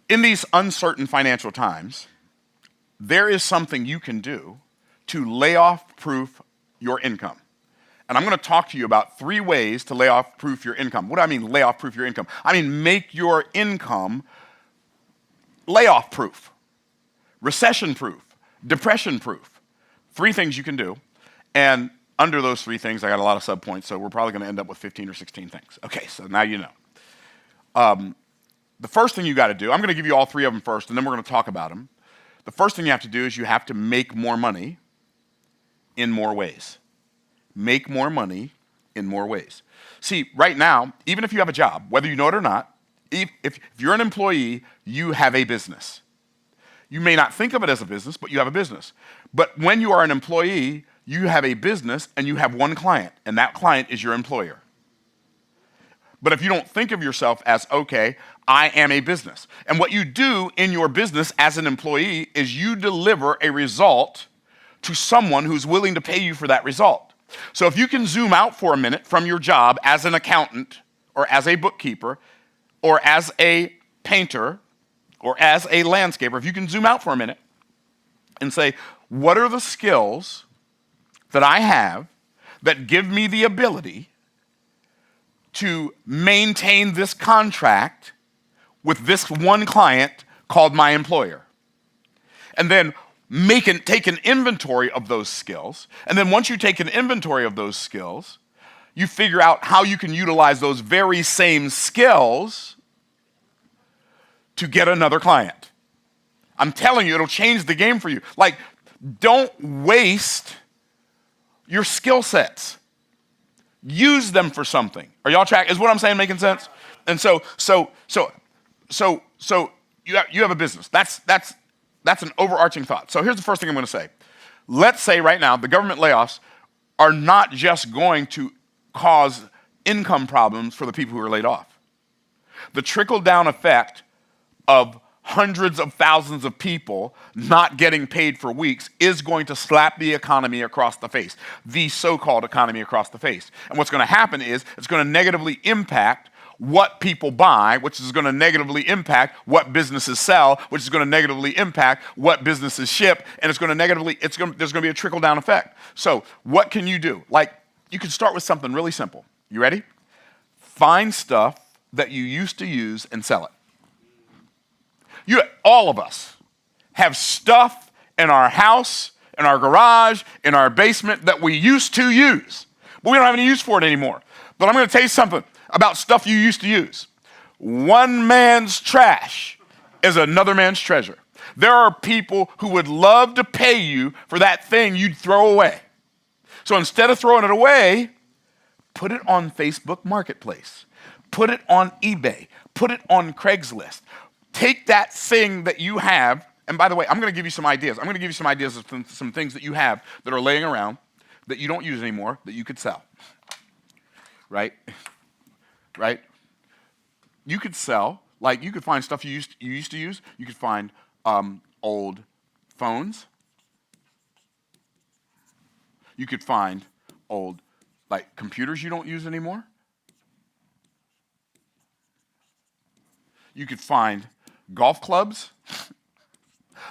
In these uncertain financial times, there is something you can do to layoff-proof your income. And I'm going to talk to you about 3 ways to layoff-proof your income. What do I mean, layoff-proof your income? I mean, make your income layoff-proof, recession-proof, depression-proof. 3 things you can do. And under those 3 things, I got a lot of subpoints, so we're probably going to end up with 15 or 16 things. Okay, so now you know. The first thing you got to do, I'm going to give you all 3 of them first, and then we're going to talk about them. The first thing you have to do is you have to make more money in more ways. Make more money in more ways. See, right now, even if you have a job, whether you know it or not, if you're an employee, you have a business. You may not think of it as a business, but you have a business. But when you are an employee, you have a business and you have one client, and that client is your employer. But if you don't think of yourself as, okay, I am a business. And what you do in your business as an employee is you deliver a result to someone who's willing to pay you for that result. So if you can zoom out for a minute from your job as an accountant or as a bookkeeper or as a painter or as a landscaper, if you can zoom out for a minute and say, what are the skills that I have that give me the ability to maintain this contract with this one client called my employer? And then take an inventory of those skills. And then once you take an inventory of those skills, you figure out how you can utilize those very same skills to get another client. I'm telling you, it'll change the game for you. Like, don't waste your skill sets. Use them for something. Are y'all tracking? Is what I'm saying making sense? And so you have a business. That's an overarching thought. So here's the first thing I'm going to say. Let's say right now the government layoffs are not just going to cause income problems for the people who are laid off. The trickle-down effect of hundreds of thousands of people not getting paid for weeks is going to slap the economy across the face, the so-called economy across the face. And what's going to happen is it's going to negatively impact what people buy, which is going to negatively impact what businesses sell, which is going to negatively impact what businesses ship, and there's going to be a trickle-down effect. So what can you do? Like, you can start with something really simple. You ready? Find stuff that you used to use and sell it. All of us have stuff in our house, in our garage, in our basement that we used to use, but we don't have any use for it anymore. But I'm going to tell you something about stuff you used to use. One man's trash is another man's treasure. There are people who would love to pay you for that thing you'd throw away. So instead of throwing it away, put it on Facebook Marketplace. Put it on eBay. Put it on Craigslist. Take that thing that you have, and by the way, I'm going to give you some ideas. I'm going to give you some ideas of some things that you have that are laying around that you don't use anymore that you could sell. Right? Right? You could sell, like you could find stuff you used to use. You could find old phones. You could find old computers you don't use anymore. You could find golf clubs.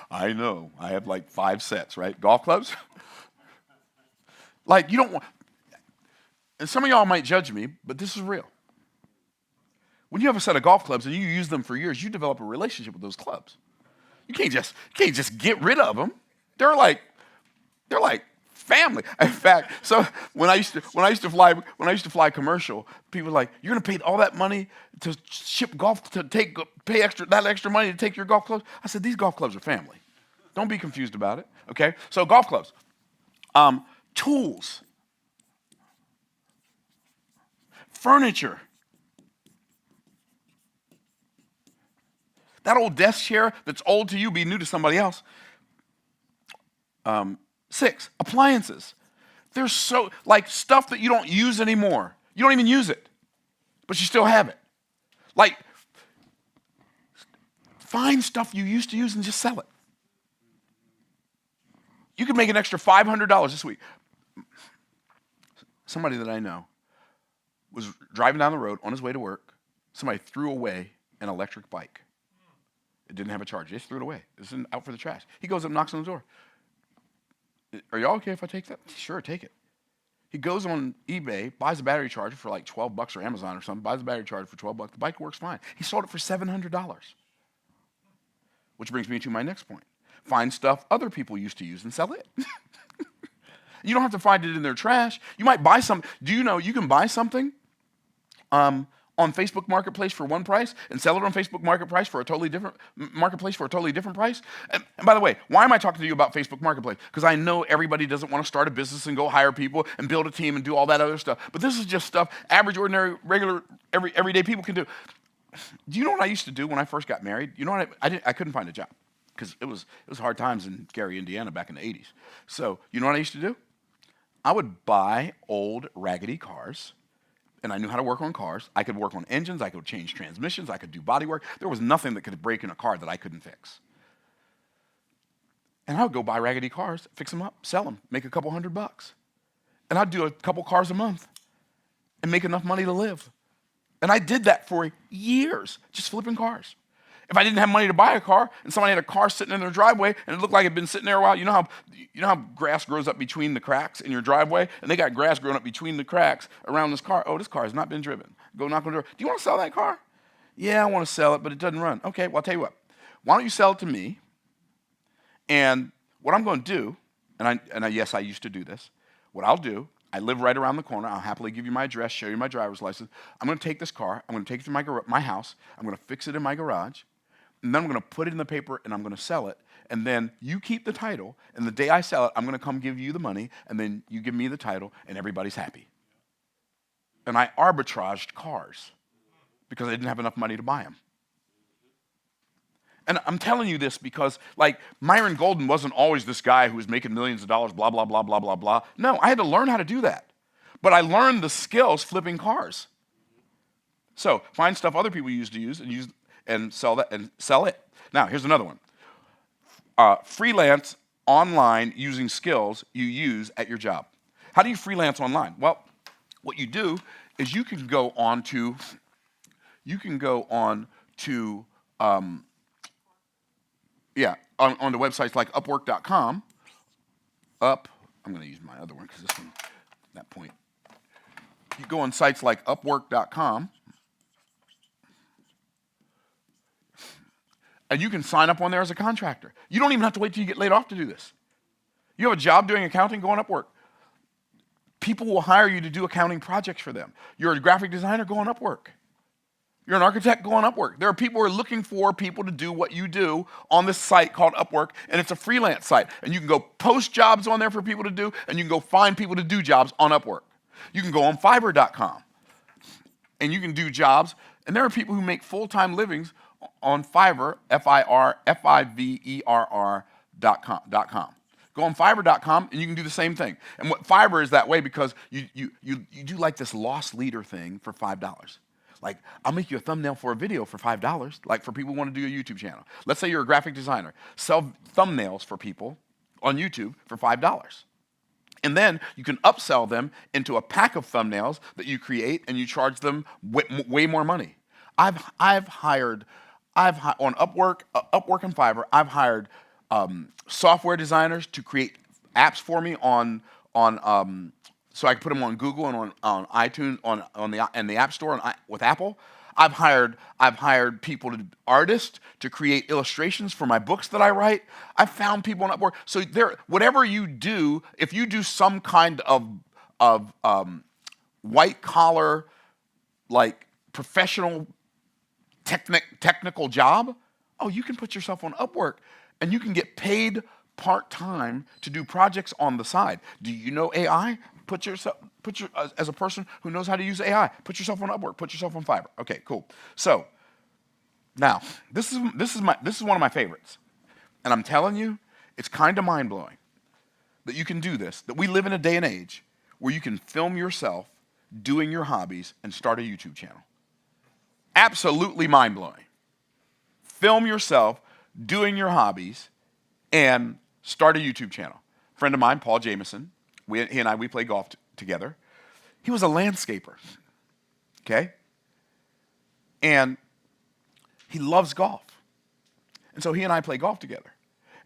I know, I have 5 sets, right? Golf clubs. You don't want, and some of y'all might judge me, but this is real. When you have a set of golf clubs and you use them for years, you develop a relationship with those clubs. You can't just get rid of them. They're like family. In fact, so when I used to fly commercial, people were like, "You're going to pay all that money to ship golf pay extra money to take your golf clubs?" I said, "These golf clubs are family. Don't be confused about it." Okay, so golf clubs, tools, furniture. That old desk chair that's old to you be new to somebody else. 6, appliances. There's stuff that you don't use anymore. You don't even use it, but you still have it. Find stuff you used to use and just sell it. You could make an extra $500 this week. Somebody that I know was driving down the road on his way to work. Somebody threw away an electric bike. It didn't have a charge. They just threw it away. It's out for the trash. He goes up, knocks on the door. Are y'all okay if I take that? Sure, take it. He goes on eBay, buys a battery charger for like $12 or Amazon or something, buys a battery charger for $12. The bike works fine. He sold it for $700. Which brings me to my next point. Find stuff other people used to use and sell it. You don't have to find it in their trash. You might buy some. Do you know you can buy something on Facebook Marketplace for one price and sell it on Facebook Marketplace for a totally different price? And by the way, why am I talking to you about Facebook Marketplace? Because I know everybody doesn't want to start a business and go hire people and build a team and do all that other stuff. But this is just stuff average, ordinary, regular, everyday people can do. Do you know what I used to do when I first got married? You know what I couldn't find a job because it was hard times in Gary, Indiana back in the 80s. So you know what I used to do? I would buy old raggedy cars, and I knew how to work on cars. I could work on engines. I could change transmissions. I could do body work. There was nothing that could break in a car that I couldn't fix. And I would go buy raggedy cars, fix them up, sell them, make a couple $100. And I'd do a couple cars a month and make enough money to live. And I did that for years, just flipping cars. If I didn't have money to buy a car and somebody had a car sitting in their driveway and it looked like it had been sitting there a while, you know how grass grows up between the cracks in your driveway? And they got grass growing up between the cracks around this car. Oh, this car has not been driven. Go knock on the door. Do you want to sell that car? Yeah, I want to sell it, but it doesn't run. Okay, well, I'll tell you what. Why don't you sell it to me? And what I'm going to do, yes, I used to do this. What I'll do, I live right around the corner. I'll happily give you my address, show you my driver's license. I'm going to take this car. I'm going to take it to my house. I'm going to fix it in my garage. And then I'm going to put it in the paper, and I'm going to sell it. And then you keep the title, and the day I sell it, I'm going to come give you the money, and then you give me the title, and everybody's happy. And I arbitraged cars because I didn't have enough money to buy them. And I'm telling you this because, like, Myron Golden wasn't always this guy who was making millions of dollars, blah, blah, blah, blah, blah, blah. No, I had to learn how to do that. But I learned the skills flipping cars. So find stuff other people used to use and sell it. Now, here's another one. Freelance online using skills you use at your job. How do you freelance online? Well, what you do is you can go on to on the websites like Upwork.com. I'm going to use my other one because this one, that point. You go on sites like Upwork.com. And you can sign up on there as a contractor. You don't even have to wait till you get laid off to do this. You have a job doing accounting, go on Upwork. People will hire you to do accounting projects for them. You're a graphic designer, go on Upwork. You're an architect, go on Upwork. There are people who are looking for people to do what you do on this site called Upwork, and it's a freelance site. And you can go post jobs on there for people to do, and you can go find people to do jobs on Upwork. You can go on Fiverr.com, and you can do jobs. And there are people who make full-time livings on Fiverr, Fiverr.com. Go on Fiverr.com and you can do the same thing. And what Fiverr is that way because you do like this loss leader thing for $5. Like, I'll make you a thumbnail for a video for $5, like for people who want to do a YouTube channel. Let's say you're a graphic designer. Sell thumbnails for people on YouTube for $5. And then you can upsell them into a pack of thumbnails that you create and you charge them way more money. I've hired on Upwork and Fiverr, I've hired software designers to create apps for me so I can put them on Google and on iTunes and the App Store with Apple. I've hired artists to create illustrations for my books that I write. I've found people on Upwork. So whatever you do, if you do some kind of white collar, like professional technical job, you can put yourself on Upwork and you can get paid part-time to do projects on the side. Do you know AI? As a person who knows how to use AI, put yourself on Upwork, put yourself on Fiverr. Okay, cool. So now this is one of my favorites. And I'm telling you, it's kind of mind-blowing that you can do this, that we live in a day and age where you can film yourself doing your hobbies and start a YouTube channel. Absolutely mind-blowing. Film yourself doing your hobbies and start a YouTube channel. A friend of mine, Paul Jameson, he and I play golf together. He was a landscaper, okay? And he loves golf. And so he and I play golf together.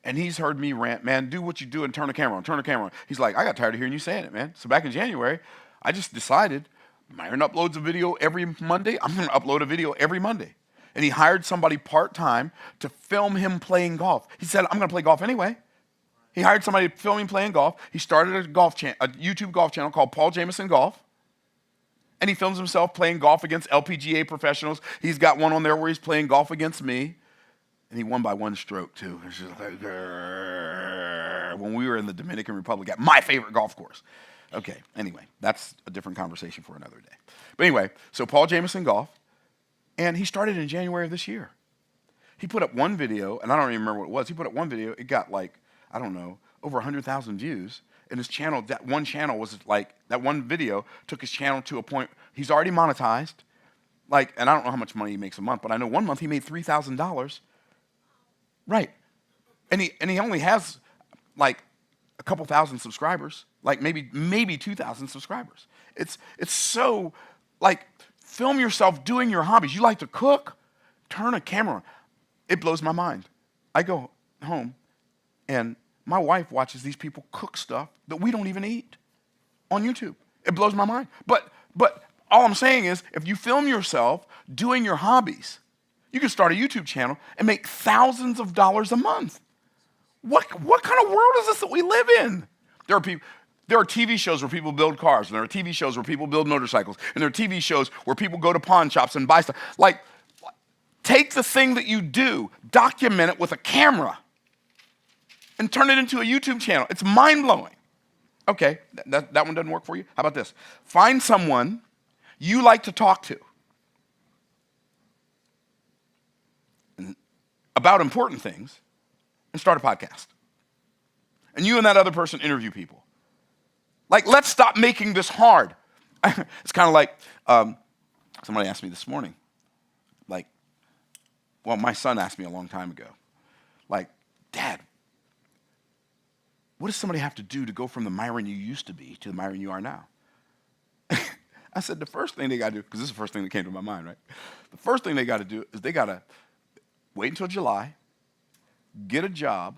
And he's heard me rant, man, do what you do and turn the camera on, turn the camera on. He's like, I got tired of hearing you saying it, man. So back in January, I just decided Myron uploads a video every Monday. I'm going to upload a video every Monday. And he hired somebody part-time to film him playing golf. He said, I'm going to play golf anyway. He hired somebody to film him playing golf. He started a YouTube golf channel called Paul Jameson Golf. And he films himself playing golf against LPGA professionals. He's got one on there where he's playing golf against me. And he won by one stroke, too. It's just like, when we were in the Dominican Republic at my favorite golf course. Okay, anyway, that's a different conversation for another day. But anyway, so Paul Jameson Golf, and he started in January of this year. He put up one video, and I don't even remember what it was. He put up one video. It got like, I don't know, over 100,000 views. And his channel, that one channel was like, that one video took his channel to a point, he's already monetized. Like, and I don't know how much money he makes a month, but I know one month he made $3,000. Right. And he only has like a couple thousand subscribers, like maybe 2,000 subscribers. It's so like, film yourself doing your hobbies. You like to cook? Turn a camera on. It blows my mind. I go home and my wife watches these people cook stuff that we don't even eat on YouTube. It blows my mind. But all I'm saying is, if you film yourself doing your hobbies, you can start a YouTube channel and make thousands of dollars a month. What kind of world is this that we live in? There are TV shows where people build cars, and there are TV shows where people build motorcycles, and there are TV shows where people go to pawn shops and buy stuff. Like, take the thing that you do, document it with a camera, and turn it into a YouTube channel. It's mind-blowing. Okay, that one doesn't work for you? How about this? Find someone you like to talk to about important things and start a podcast. And you and that other person interview people. Like, let's stop making this hard. It's kind of like somebody asked me this morning. Like, well, my son asked me a long time ago. Like, Dad, what does somebody have to do to go from the Myron you used to be to the Myron you are now? I said, the first thing they got to do, because this is the first thing that came to my mind, right? The first thing they got to do is they got to wait until July, get a job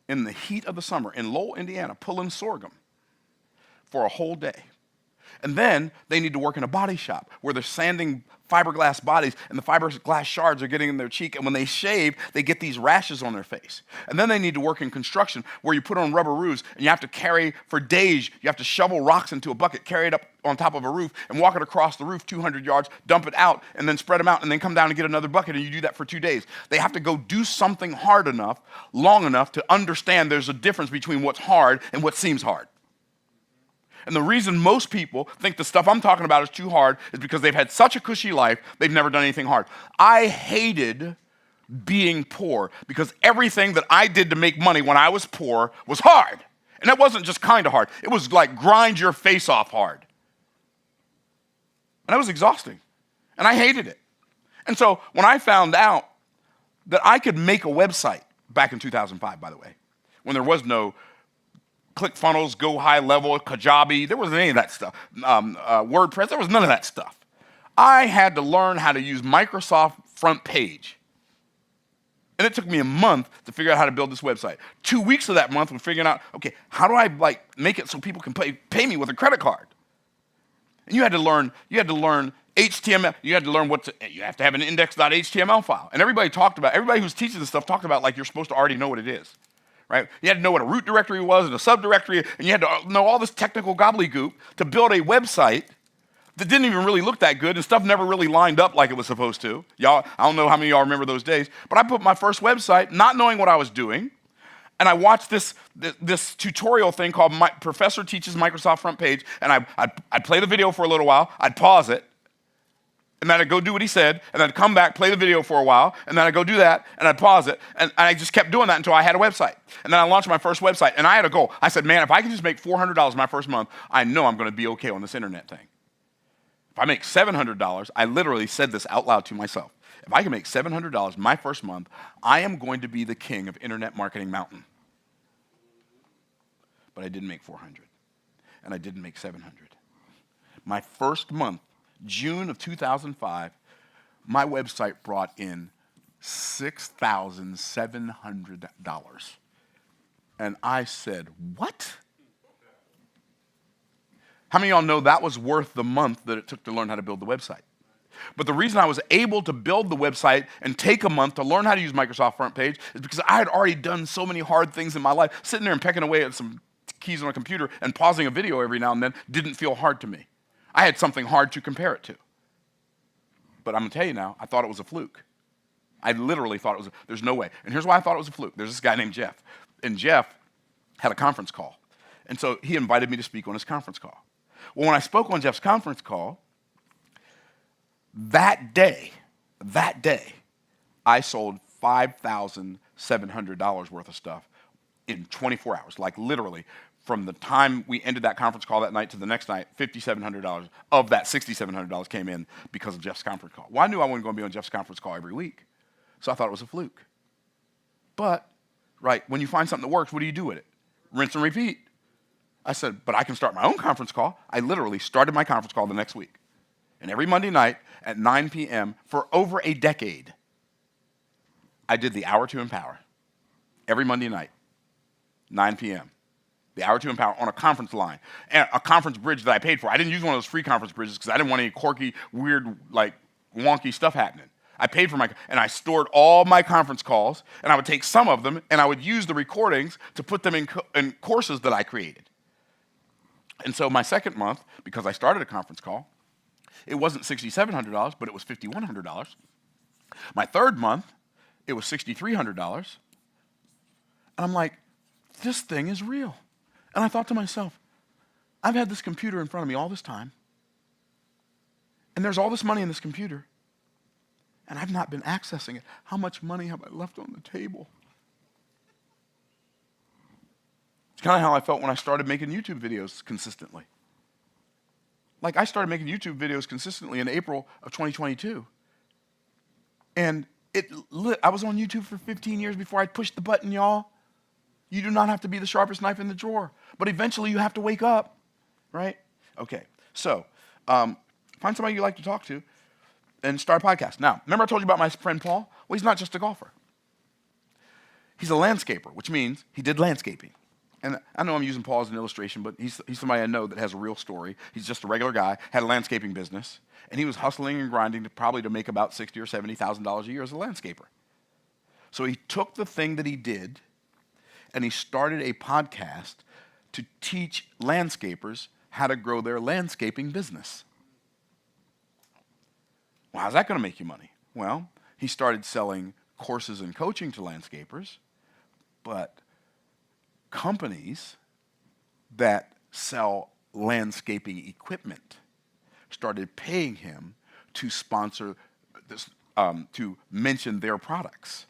in the heat of the summer in Lowell, Indiana, pulling sorghum for a whole day. And then they need to work in a body shop where they're sanding fiberglass bodies and the fiberglass shards are getting in their cheek. And when they shave, they get these rashes on their face. And then they need to work in construction where you put on rubber roofs and you have to carry for days. You have to shovel rocks into a bucket, carry it up on top of a roof and walk it across the roof 200 yards, dump it out and then spread them out and then come down and get another bucket. And you do that for 2 days. They have to go do something hard enough, long enough to understand there's a difference between what's hard and what seems hard. And the reason most people think the stuff I'm talking about is too hard is because they've had such a cushy life, they've never done anything hard. I hated being poor because everything that I did to make money when I was poor was hard. And it wasn't just kind of hard. It was like grind your face off hard. And that was exhausting. And I hated it. And so when I found out that I could make a website, back in 2005, by the way, when there was no ClickFunnels, Go High Level, Kajabi. There wasn't any of that stuff. WordPress, there was none of that stuff. I had to learn how to use Microsoft Front Page. And it took me a month to figure out how to build this website. 2 weeks of that month was figuring out, okay, how do I make it so people can pay me with a credit card? And you had to learn HTML. You had to learn you have to have an index.html file. And everybody who's teaching this stuff talked about like you're supposed to already know what it is. Right? You had to know what a root directory was and a subdirectory, and you had to know all this technical gobbledygook to build a website that didn't even really look that good, and stuff never really lined up like it was supposed to. Y'all, I don't know how many of y'all remember those days, but I put my first website not knowing what I was doing, and I watched this tutorial thing called Professor Teaches Microsoft Front Page, and I'd play the video for a little while, I'd pause it, and then I'd go do what he said, and I'd come back, play the video for a while, and then I'd go do that, and I'd pause it, and I just kept doing that until I had a website. And then I launched my first website, and I had a goal. I said, man, if I can just make $400 my first month, I know I'm going to be okay on this internet thing. If I make $700, I literally said this out loud to myself. If I can make $700 my first month, I am going to be the king of Internet Marketing Mountain. But I didn't make 400, and I didn't make 700. My first month, June of 2005, my website brought in $6,700. And I said, what? How many of y'all know that was worth the month that it took to learn how to build the website? But the reason I was able to build the website and take a month to learn how to use Microsoft Front Page is because I had already done so many hard things in my life. Sitting there and pecking away at some keys on a computer and pausing a video every now and then didn't feel hard to me. I had something hard to compare it to. But I'm going to tell you now, I thought it was a fluke. I literally thought it was, there's no way. And here's why I thought it was a fluke. There's this guy named Jeff. And Jeff had a conference call. And so he invited me to speak on his conference call. Well, when I spoke on Jeff's conference call, that day, I sold $5,700 worth of stuff in 24 hours. Like literally, from the time we ended that conference call that night to the next night, $5,700 of that $6,700 came in because of Jeff's conference call. Well, I knew I wasn't going to be on Jeff's conference call every week, so I thought it was a fluke. But, right, when you find something that works, what do you do with it? Rinse and repeat. I said, but I can start my own conference call. I literally started my conference call the next week. And every Monday night at 9 p.m. for over a decade, I did the Hour to Empower. Every Monday night, 9 p.m. The Hour to Empower on a conference line. And a conference bridge that I paid for. I didn't use one of those free conference bridges because I didn't want any quirky, weird, like wonky stuff happening. I paid for and I stored all my conference calls, and I would take some of them, and I would use the recordings to put them in courses that I created. And so my second month, because I started a conference call, it wasn't $6,700, but it was $5,100. My third month, it was $6,300. And I'm like, this thing is real. And I thought to myself, I've had this computer in front of me all this time, and there's all this money in this computer, and I've not been accessing it. How much money have I left on the table? It's kind of how I felt when I started making YouTube videos consistently. Like, I started making YouTube videos consistently in April of 2022. And I was on YouTube for 15 years before I pushed the button, y'all. You do not have to be the sharpest knife in the drawer. But eventually you have to wake up, right? Okay, so find somebody you like to talk to and start a podcast. Now, remember I told you about my friend Paul? Well, he's not just a golfer. He's a landscaper, which means he did landscaping. And I know I'm using Paul as an illustration, but he's somebody I know that has a real story. He's just a regular guy, had a landscaping business, and he was hustling and grinding to make about $60,000 or $70,000 a year as a landscaper. So he took the thing that he did, and he started a podcast to teach landscapers how to grow their landscaping business. Well, how's that going to make you money? Well, he started selling courses and coaching to landscapers, but companies that sell landscaping equipment started paying him to sponsor this, to mention their products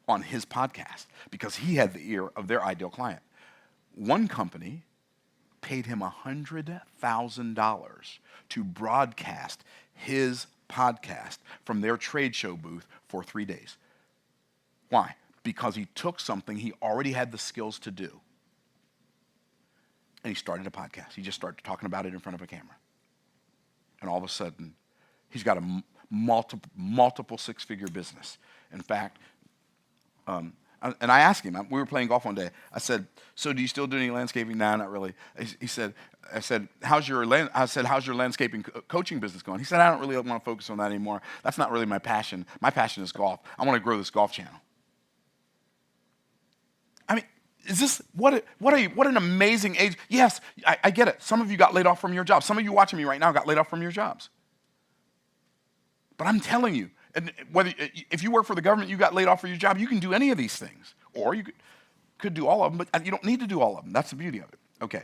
on his podcast because he had the ear of their ideal client. One company paid him $100,000 to broadcast his podcast from their trade show booth for 3 days. Why? Because he took something he already had the skills to do, and he started a podcast. He just started talking about it in front of a camera. And all of a sudden, he's got a multiple six-figure business. In fact, and I asked him, we were playing golf one day. I said, so do you still do any landscaping? No, not really. I said, how's your landscaping coaching business going? He said, I don't really want to focus on that anymore. That's not really my passion. My passion is golf. I want to grow this golf channel. I mean, is this, what an amazing age. Yes, I get it. Some of you got laid off from your jobs. Some of you watching me right now got laid off from your jobs. But I'm telling you, and if you work for the government, you got laid off for your job, you can do any of these things. Or you could do all of them, but you don't need to do all of them. That's the beauty of it. Okay.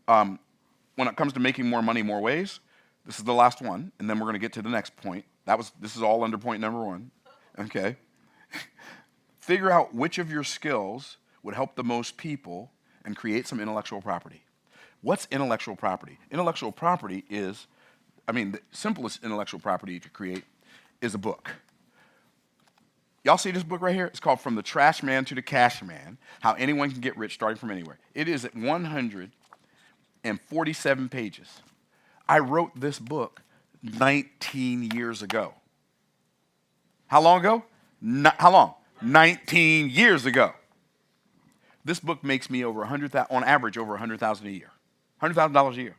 When it comes to making more money more ways, this is the last one, and then we're going to get to the next point. This is all under point number 1. Okay. Figure out which of your skills would help the most people and create some intellectual property. What's intellectual property? Intellectual property is, the simplest intellectual property to create is a book. Y'all see this book right here? It's called From the Trash Man to the Cash Man, How Anyone Can Get Rich Starting From Anywhere. It is at 147 pages. I wrote this book 19 years ago. How long ago? How long? 19 years ago. This book makes me over 100,000, on average, over 100,000 a year. $100,000 a year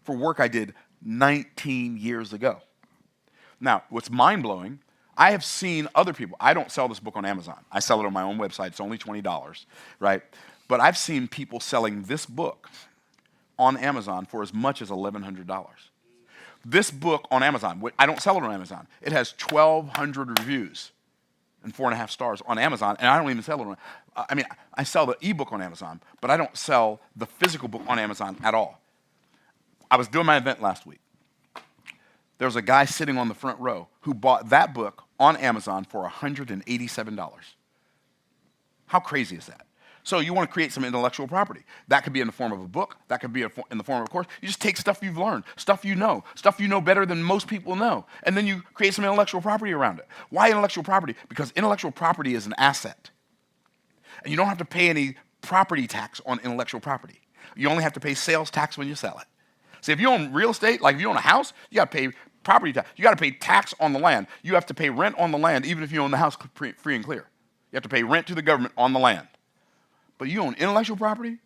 for work I did 19 years ago. Now, what's mind-blowing, I have seen other people. I don't sell this book on Amazon. I sell it on my own website. It's only $20, right? But I've seen people selling this book on Amazon for as much as $1,100. This book on Amazon, I don't sell it on Amazon. It has 1,200 reviews and 4.5 stars on Amazon, and I don't even sell it on. I sell the ebook on Amazon, but I don't sell the physical book on Amazon at all. I was doing my event last week. There was a guy sitting on the front row who bought that book on Amazon for $187. How crazy is that? So you want to create some intellectual property. That could be in the form of a book. That could be in the form of a course. You just take stuff you've learned, stuff you know better than most people know, and then you create some intellectual property around it. Why intellectual property? Because intellectual property is an asset. And you don't have to pay any property tax on intellectual property. You only have to pay sales tax when you sell it. See, if you own real estate, like if you own a house, you got to pay property tax. You got to pay tax on the land. You have to pay rent on the land, even if you own the house free and clear. You have to pay rent to the government on the land. But you own intellectual property?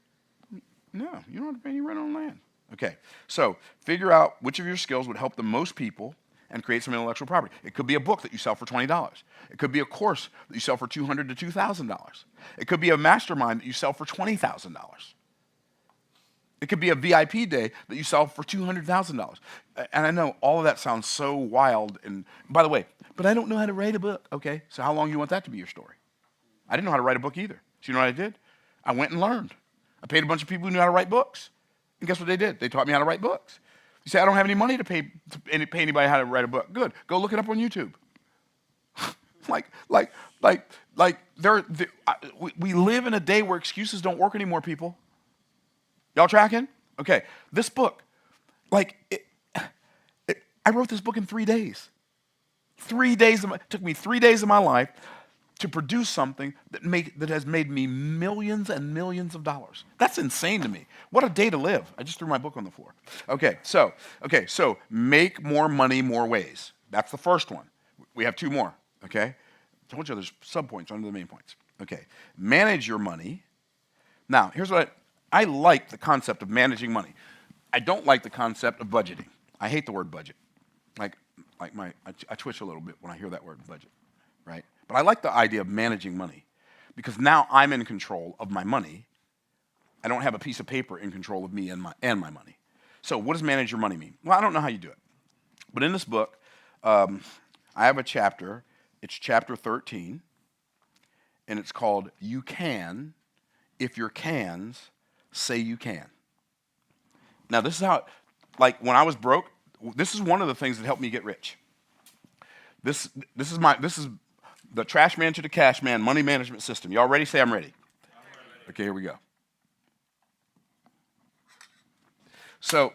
No, you don't have to pay any rent on land. Okay, so figure out which of your skills would help the most people and create some intellectual property. It could be a book that you sell for $20. It could be a course that you sell for $200 to $2,000. It could be a mastermind that you sell for $20,000. It could be a VIP day that you sell for $200,000. And I know all of that sounds so wild. And by the way, but I don't know how to write a book. Okay, so how long do you want that to be your story? I didn't know how to write a book either. So you know what I did? I went and learned. I paid a bunch of people who knew how to write books. And guess what they did? They taught me how to write books. You say, I don't have any money to pay anybody how to write a book. Good. Go look it up on YouTube. We live in a day where excuses don't work anymore, people. Y'all tracking? Okay. This book, I wrote this book in 3 days. 3 days. It took me 3 days of my life to produce something that has made me millions and millions of dollars. That's insane to me. What a day to live. I just threw my book on the floor. Okay, so make more money more ways. That's the first one. We have 2 more, okay? I told you there's subpoints under the main points. Okay, manage your money. Now, here's what I like the concept of managing money. I don't like the concept of budgeting. I hate the word budget. I twitch a little bit when I hear that word budget, right? But I like the idea of managing money because now I'm in control of my money. I don't have a piece of paper in control of me and my money. So what does manage your money mean? Well, I don't know how you do it. But in this book, I have a chapter. It's chapter 13, and it's called You Can If Your Cans Say You Can. Now, this is how, when I was broke, this is one of the things that helped me get rich. This is the trash man to the cash man money management system. Y'all ready? Say I'm ready. Okay, here we go. So,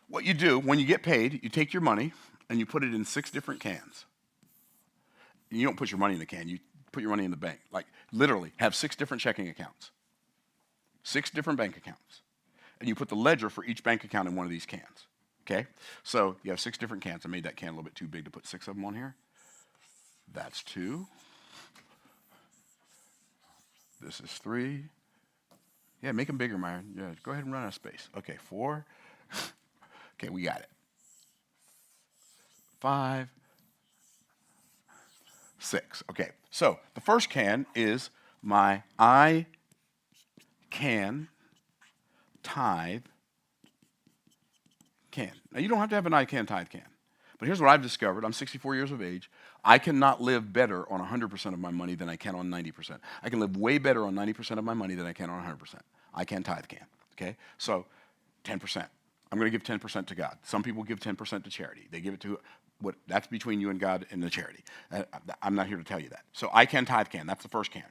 what you do when you get paid, you take your money and you put it in 6 different cans. And you don't put your money in the can, you put your money in the bank. Literally, have 6 different checking accounts. 6 different bank accounts. And you put the ledger for each bank account in one of these cans. Okay? So, you have 6 different cans. I made that can a little bit too big to put 6 of them on here. That's 2. This is 3. Yeah, make them bigger, Myron. Yeah, go ahead and run out of space. Okay, 4. Okay, we got it. 5. 6. Okay, so the first can is my I can tithe can. Now, you don't have to have an I can tithe can. But here's what I've discovered. I'm 64 years of age. I cannot live better on 100% of my money than I can on 90%. I can live way better on 90% of my money than I can on 100%. I can tithe can, okay? So 10%. I'm going to give 10% to God. Some people give 10% to charity. They give it to that's between you and God and the charity. I'm not here to tell you that. So I can tithe can. That's the first can.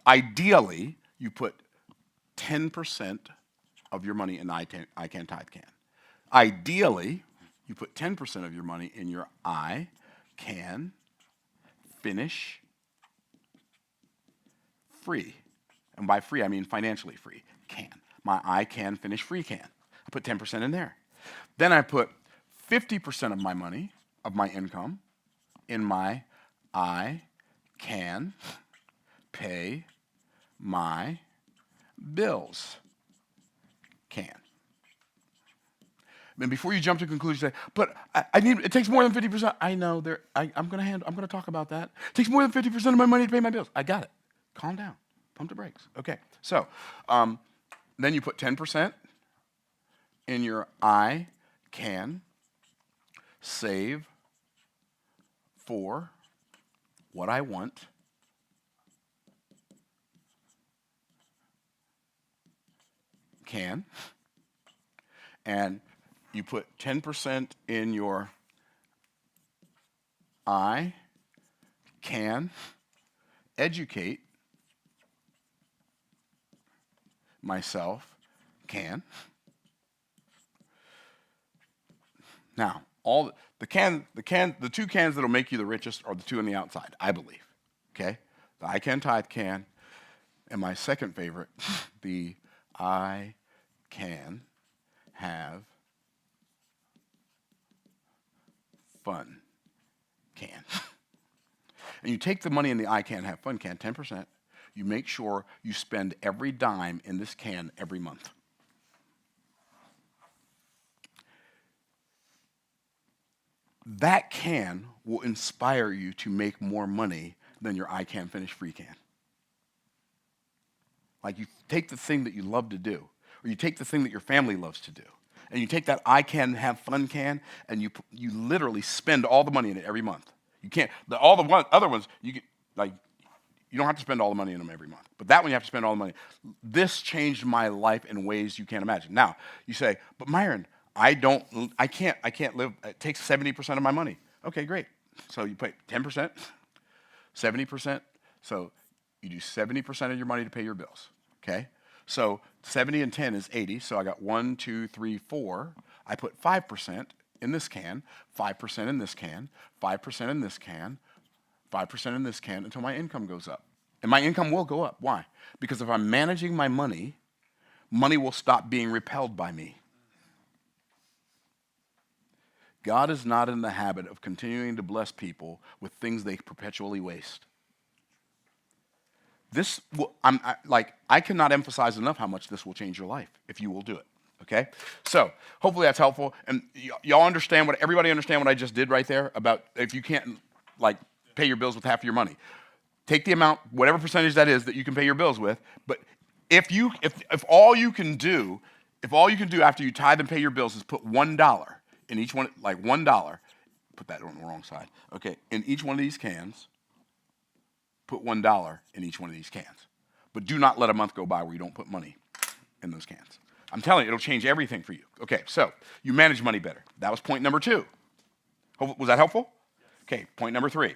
Ideally, you put 10% of your money in I can tithe can. Ideally, you put 10% of your money in your I can finish free. And by free, I mean financially free. Can. My I can finish free can. I put 10% in there. Then I put 50% of my money, of my income, in my I can pay my bills can. And before you jump to conclusions, say, but I need, it takes more than 50%. I know, I'm going to talk about that. It takes more than 50% of my money to pay my bills. I got it. Calm down. Pump the brakes. Okay, so then you put 10% in your I can save for what I want can, and you put 10% in your I can educate myself can. Now, all the two cans that'll make you the richest are the two on the outside, I believe. Okay? The I can tithe can, and my second favorite, the I can have fun can. And you take the money in the I can have fun can, 10%, you make sure you spend every dime in this can every month. That can will inspire you to make more money than your I can finish free can. Like you take the thing that you love to do, or you take the thing that your family loves to do, and you take that I can have fun can, and you literally spend all the money in it every month. You can't, other ones, you don't have to spend all the money in them every month. But that one you have to spend all the money. This changed my life in ways you can't imagine. Now, you say, but Myron, I can't live, it takes 70% of my money. Okay, great. So you pay 10%, 70%. So you do 70% of your money to pay your bills, okay? So 70 and 10 is 80. So I got 1, 2, 3, 4. I put 5% in this can, 5% in this can, 5% in this can, 5% in this can until my income goes up. And my income will go up. Why? Because if I'm managing my money, money will stop being repelled by me. God is not in the habit of continuing to bless people with things they perpetually waste. I cannot emphasize enough how much this will change your life if you will do it. Okay? So hopefully that's helpful. And y'all understand everybody understand what I just did right there about if you can't pay your bills with half of your money. Take the amount, whatever percentage that is that you can pay your bills with. But if all you can do after you tithe and pay your bills is put $1 in each one, like $1, put that on the wrong side. Okay, in each one of these cans, put $1 in each one of these cans. But do not let a month go by where you don't put money in those cans. I'm telling you, it'll change everything for you. Okay, so you manage money better. That was point number 2. Was that helpful? Okay, point number 3.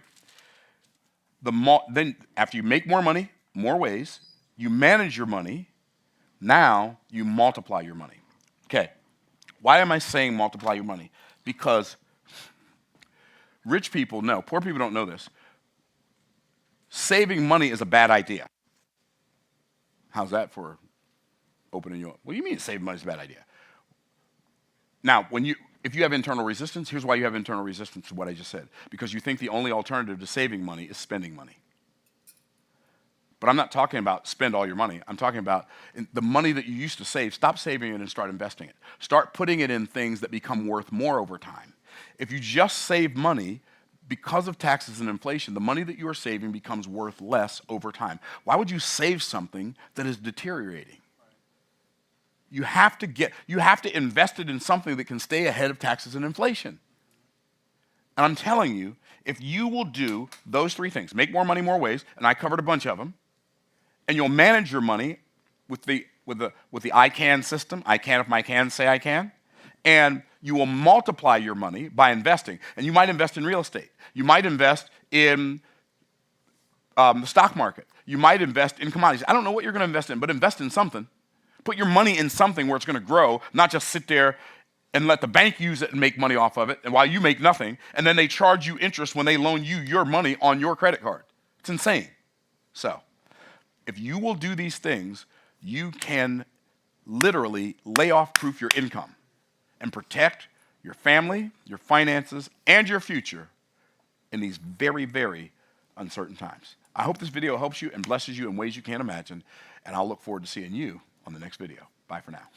Then after you make more money, more ways, you manage your money, now you multiply your money. Okay, why am I saying multiply your money? Because rich people know, poor people don't know this. Saving money is a bad idea. How's that for opening you up? What do you mean saving money is a bad idea? Now, if you have internal resistance, here's why you have internal resistance to what I just said. Because you think the only alternative to saving money is spending money. But I'm not talking about spend all your money. I'm talking about the money that you used to save, stop saving it and start investing it. Start putting it in things that become worth more over time. If you just save money, because of taxes and inflation, the money that you are saving becomes worth less over time. Why would you save something that is deteriorating? You have to invest it in something that can stay ahead of taxes and inflation. And I'm telling you, if you will do those 3 things, make more money more ways, and I covered a bunch of them, and you'll manage your money with the I can system, I can if my can say I can, and you will multiply your money by investing. And you might invest in real estate. You might invest in the stock market. You might invest in commodities. I don't know what you're going to invest in, but invest in something. Put your money in something where it's going to grow, not just sit there and let the bank use it and make money off of it, and while you make nothing, and then they charge you interest when they loan you your money on your credit card. It's insane. So, if you will do these things, you can literally layoff-proof your income and protect your family, your finances, and your future in these very, very uncertain times. I hope this video helps you and blesses you in ways you can't imagine, and I'll look forward to seeing you on the next video. Bye for now.